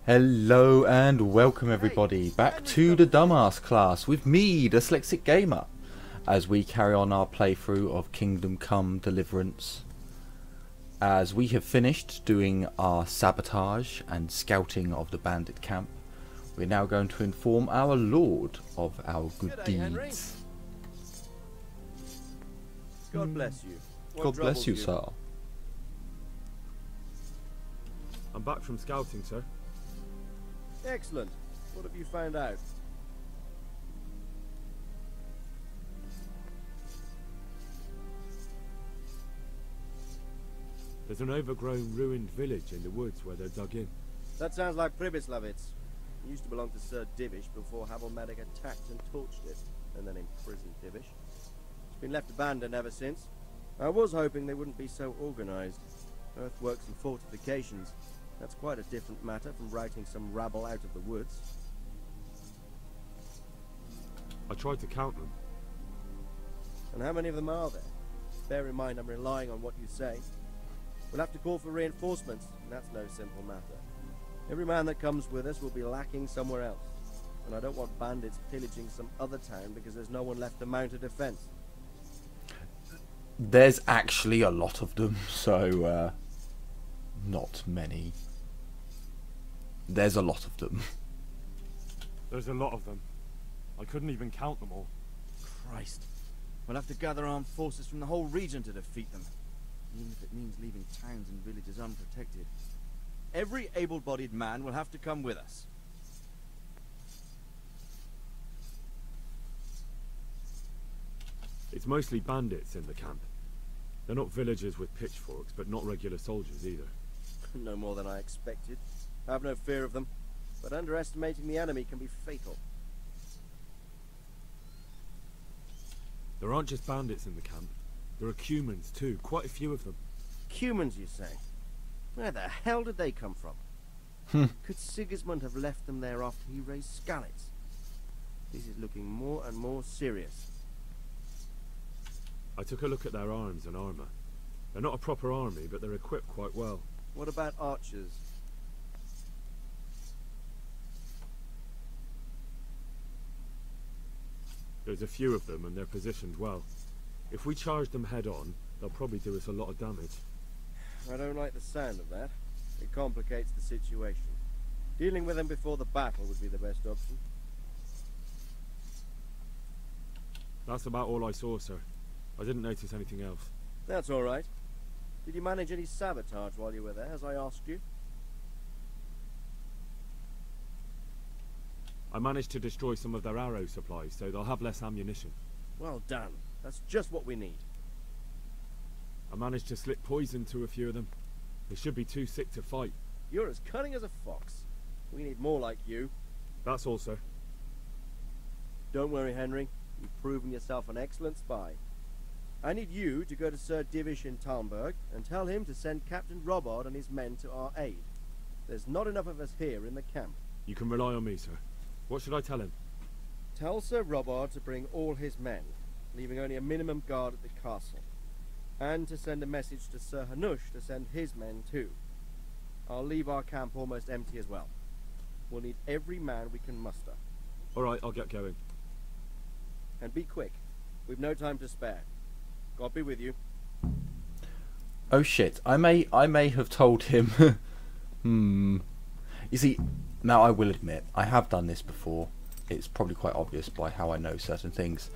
Hello and welcome everybody back to the Dumbass class with me, DyslexicGamer, as we carry on our playthrough of Kingdom Come Deliverance. As we have finished doing our sabotage and scouting of the bandit camp, we're now going to inform our Lord of our good deeds. Henry. God bless you. God bless you, sir. I'm back from scouting, sir. Excellent. What have you found out? There's an overgrown, ruined village in the woods where they're dug in. That sounds like Pribyslavitz. It used to belong to Sir Divish before Havelmatic attacked and torched it, and then imprisoned Divish. It's been left abandoned ever since. I was hoping they wouldn't be so organized. Earthworks and fortifications. That's quite a different matter from routing some rabble out of the woods. I tried to count them. And how many of them are there? Bear in mind I'm relying on what you say. We'll have to call for reinforcements, and that's no simple matter. Every man that comes with us will be lacking somewhere else. And I don't want bandits pillaging some other town because there's no one left to mount a defense. There's actually a lot of them, so not many. There's a lot of them. There's a lot of them. I couldn't even count them all. Christ. We'll have to gather armed forces from the whole region to defeat them. Even if it means leaving towns and villages unprotected. Every able-bodied man will have to come with us. It's mostly bandits in the camp. They're not villagers with pitchforks, but not regular soldiers either. No more than I expected. I have no fear of them, but underestimating the enemy can be fatal. There aren't just bandits in the camp. There are Cumans too, quite a few of them. Cumans, you say? Where the hell did they come from? Could Sigismund have left them there after he raised Skalitz? This is looking more and more serious. I took a look at their arms and armor. They're not a proper army, but they're equipped quite well. What about archers? There's a few of them, and they're positioned well. If we charge them head-on, they'll probably do us a lot of damage. I don't like the sound of that. It complicates the situation. Dealing with them before the battle would be the best option. That's about all I saw, sir. I didn't notice anything else. That's all right. Did you manage any sabotage while you were there, as I asked you? I managed to destroy some of their arrow supplies, so they'll have less ammunition. Well done. That's just what we need. I managed to slip poison to a few of them. They should be too sick to fight. You're as cunning as a fox. We need more like you. That's all, sir. Don't worry, Henry. You've proven yourself an excellent spy. I need you to go to Sir Divish in Talmberg and tell him to send Captain Robard and his men to our aid. There's not enough of us here in the camp. You can rely on me, sir. What should I tell him? Tell Sir Robard to bring all his men, leaving only a minimum guard at the castle. And to send a message to Sir Hanush to send his men too. I'll leave our camp almost empty as well. We'll need every man we can muster. Alright, I'll get going. And be quick. We've no time to spare. God be with you. Oh shit, I may have told him. You see, now I will admit, I have done this before. It's probably quite obvious by how I know certain things.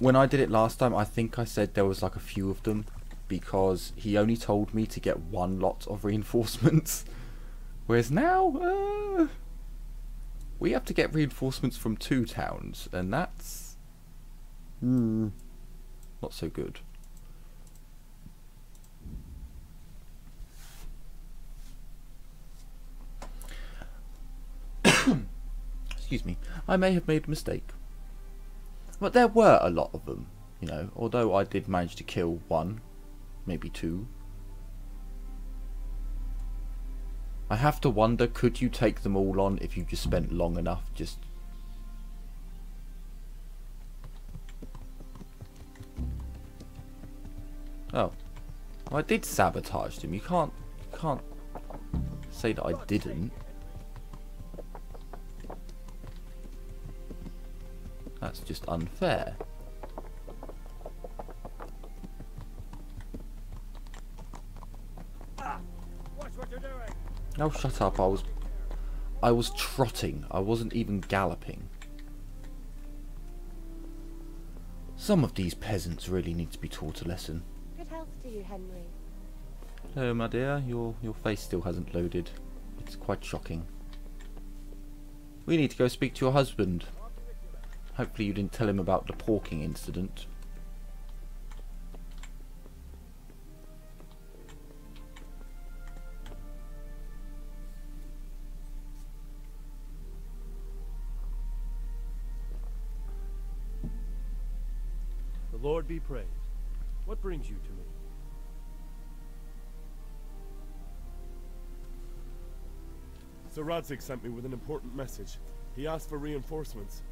When I did it last time, I think I said there was like a few of them, because he only told me to get one lot of reinforcements. Whereas now, we have to get reinforcements from 2 towns, and that's not so good. Excuse me. I may have made a mistake. But there were a lot of them, you know, although I did manage to kill 1, maybe 2. I have to wonder, could you take them all on if you just spent long enough just... Oh. I did sabotage them. You can't say that I didn't. That's just unfair. Watch what you're doing. Oh, shut up. I was trotting. I wasn't even galloping. Some of these peasants really need to be taught a lesson. Good health to you, Henry. Hello, my dear. Your face still hasn't loaded. It's quite shocking. We need to go speak to your husband. Hopefully you didn't tell him about the porking incident. The Lord be praised. What brings you to me? Sir Radzig sent me with an important message. He asked for reinforcements.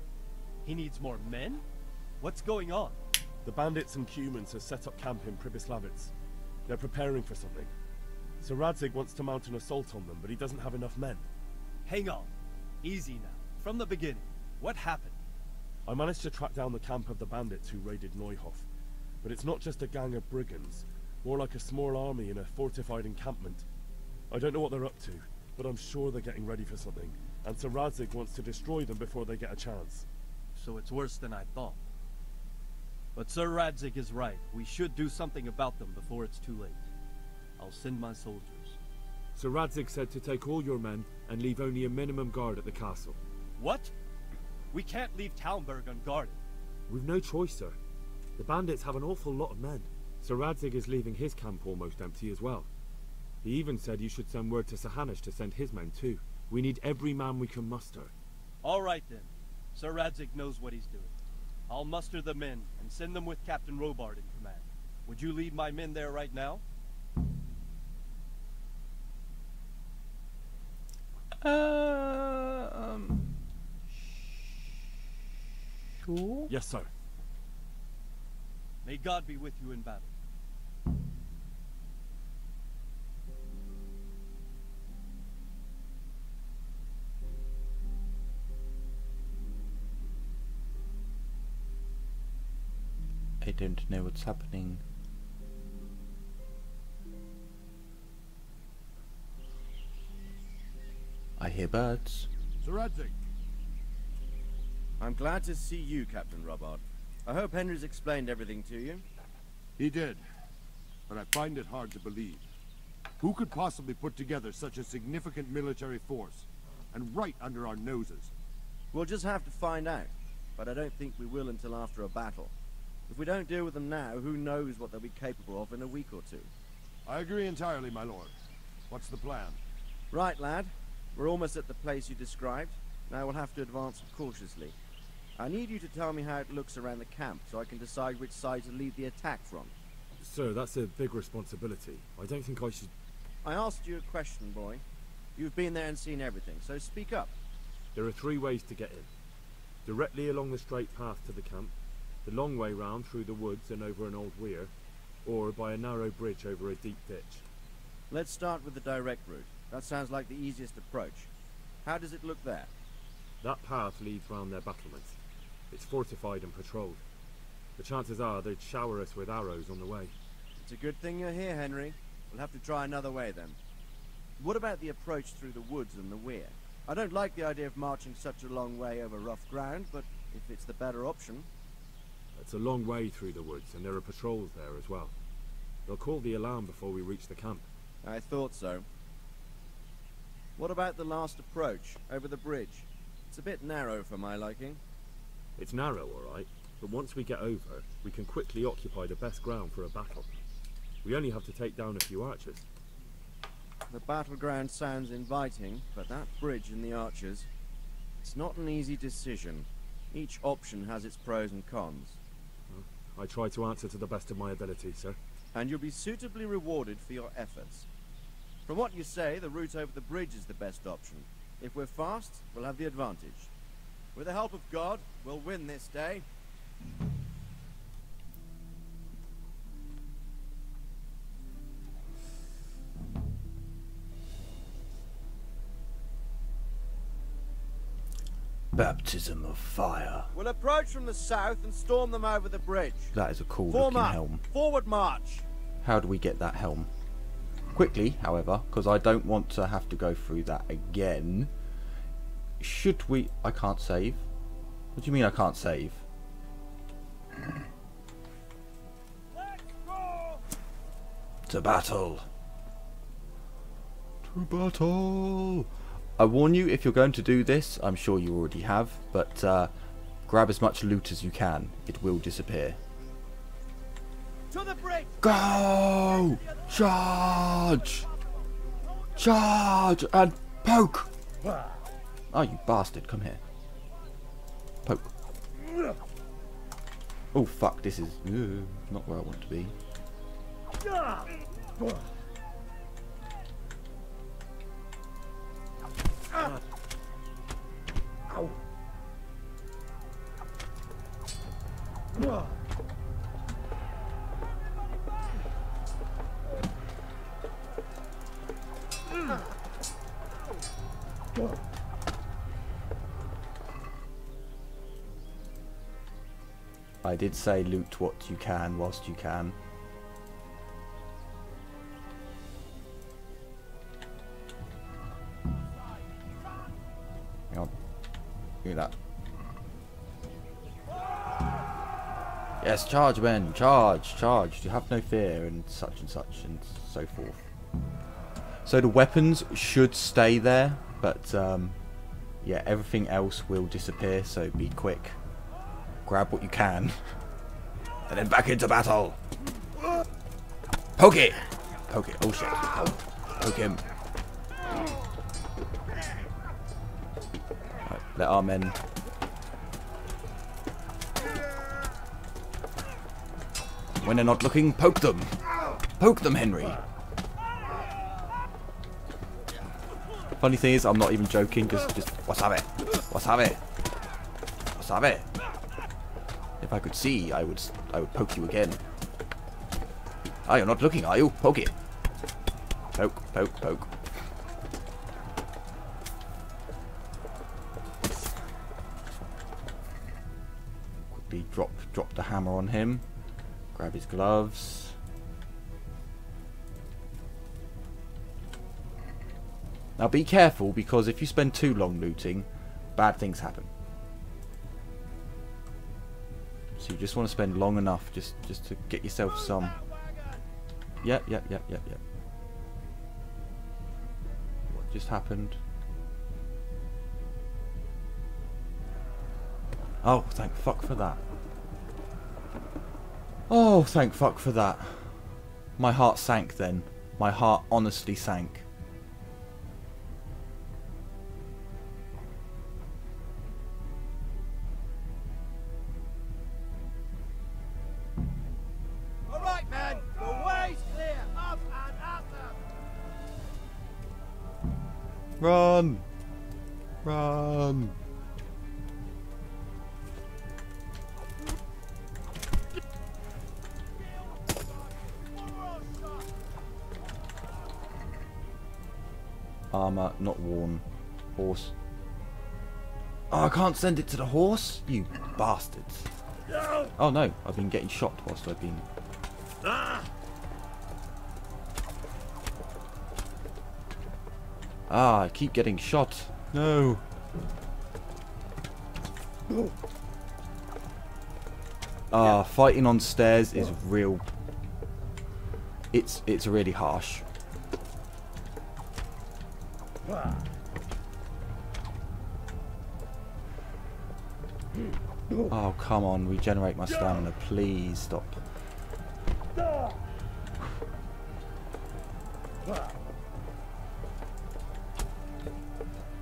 He needs more men? What's going on? The bandits and humans have set up camp in Pribyslavitz. They're preparing for something. Sir Radzig wants to mount an assault on them, but he doesn't have enough men. Hang on. Easy now. From the beginning. What happened? I managed to track down the camp of the bandits who raided Neuhof. But it's not just a gang of brigands, more like a small army in a fortified encampment. I don't know what they're up to, but I'm sure they're getting ready for something, and Sir Radzig wants to destroy them before they get a chance. So it's worse than I thought. But Sir Radzig is right. We should do something about them before it's too late. I'll send my soldiers. Sir Radzig said to take all your men and leave only a minimum guard at the castle. What? We can't leave Talmberg unguarded. We've no choice, sir. The bandits have an awful lot of men. Sir Radzig is leaving his camp almost empty as well. He even said you should send word to Sahanish to send his men too. We need every man we can muster. All right then. Sir Radzig knows what he's doing. I'll muster the men and send them with Captain Robard in command. Would you lead my men there right now? Sure. Yes, sir. May God be with you in battle. I don't know what's happening. I hear birds. Sir Radzig. I'm glad to see you, Captain Robard. I hope Henry's explained everything to you. He did, but I find it hard to believe. Who could possibly put together such a significant military force, and right under our noses? We'll just have to find out, but I don't think we will until after a battle. If we don't deal with them now, who knows what they'll be capable of in a week or two. I agree entirely, my lord. What's the plan? Right, lad. We're almost at the place you described. Now we'll have to advance cautiously. I need you to tell me how it looks around the camp, so I can decide which side to lead the attack from. Sir, that's a big responsibility. I don't think I should... I asked you a question, boy. You've been there and seen everything, so speak up. There are 3 ways to get in. Directly along the straight path to the camp, the long way round through the woods and over an old weir, or by a narrow bridge over a deep ditch. Let's start with the direct route. That sounds like the easiest approach. How does it look there? That path leads round their battlements. It's fortified and patrolled. The chances are they'd shower us with arrows on the way. It's a good thing you're here, Henry. We'll have to try another way then. What about the approach through the woods and the weir? I don't like the idea of marching such a long way over rough ground, but if it's the better option... It's a long way through the woods, and there are patrols there as well. They'll call the alarm before we reach the camp. I thought so. What about the last approach, over the bridge? It's a bit narrow for my liking. It's narrow, all right, but once we get over, we can quickly occupy the best ground for a battle. We only have to take down a few archers. The battleground sounds inviting, but that bridge and the archers... It's not an easy decision. Each option has its pros and cons. I try to answer to the best of my ability, sir. And you'll be suitably rewarded for your efforts. From what you say, the route over the bridge is the best option. If we're fast, we'll have the advantage. With the help of God, we'll win this day. Baptism of fire. We'll approach from the south and storm them over the bridge. That is a cool Form looking up. helm. Forward march. How do we get that helm? Quickly, however, because I don't want to have to go through that again. Should we... I can't save. What do you mean I can't save? To battle. To battle. I warn you, if you're going to do this, I'm sure you already have, but grab as much loot as you can. It will disappear. To the bridge. Go! Charge! Charge! And poke! Oh, you bastard. Come here. Poke. Oh, fuck. This is not where I want to be. I did say loot what you can whilst you can. Hang on. Give me that. Yes, charge men, charge, charge. You have no fear, and so forth. So the weapons should stay there, but yeah, everything else will disappear, so be quick. Grab what you can. And then back into battle. Poke it! Poke it. Oh shit. Poke him. Right, let our men... When they're not looking, poke them. Poke them, Henry. Funny thing is, I'm not even joking. Just what's up it? What's up it? What's up it? If I could see, I would poke you again. Ah, you're not looking, are you? Poke it. Poke, poke, poke. Quickly drop the hammer on him. Grab his gloves. Now be careful, because if you spend too long looting, bad things happen. So you just want to spend long enough just to get yourself some. Yep. What just happened? Oh, thank fuck for that. Oh, thank fuck for that. My heart sank then. My heart honestly sank. All right, men. The way's clear. Up and up. Run! Run! Armor not worn. Horse. Oh, I can't send it to the horse? You bastards. Oh no, I've been getting shot whilst I've been... Ah, I keep getting shot. No. Ah, fighting on stairs is real... It's really harsh. Oh, come on, regenerate my stamina, please stop.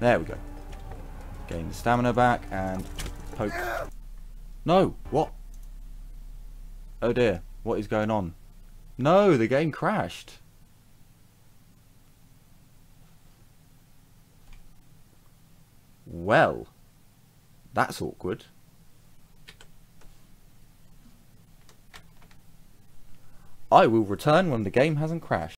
There we go. Gain the stamina back and poke. No, what? Oh dear, what is going on? No, the game crashed. Well, that's awkward. I will return when the game hasn't crashed.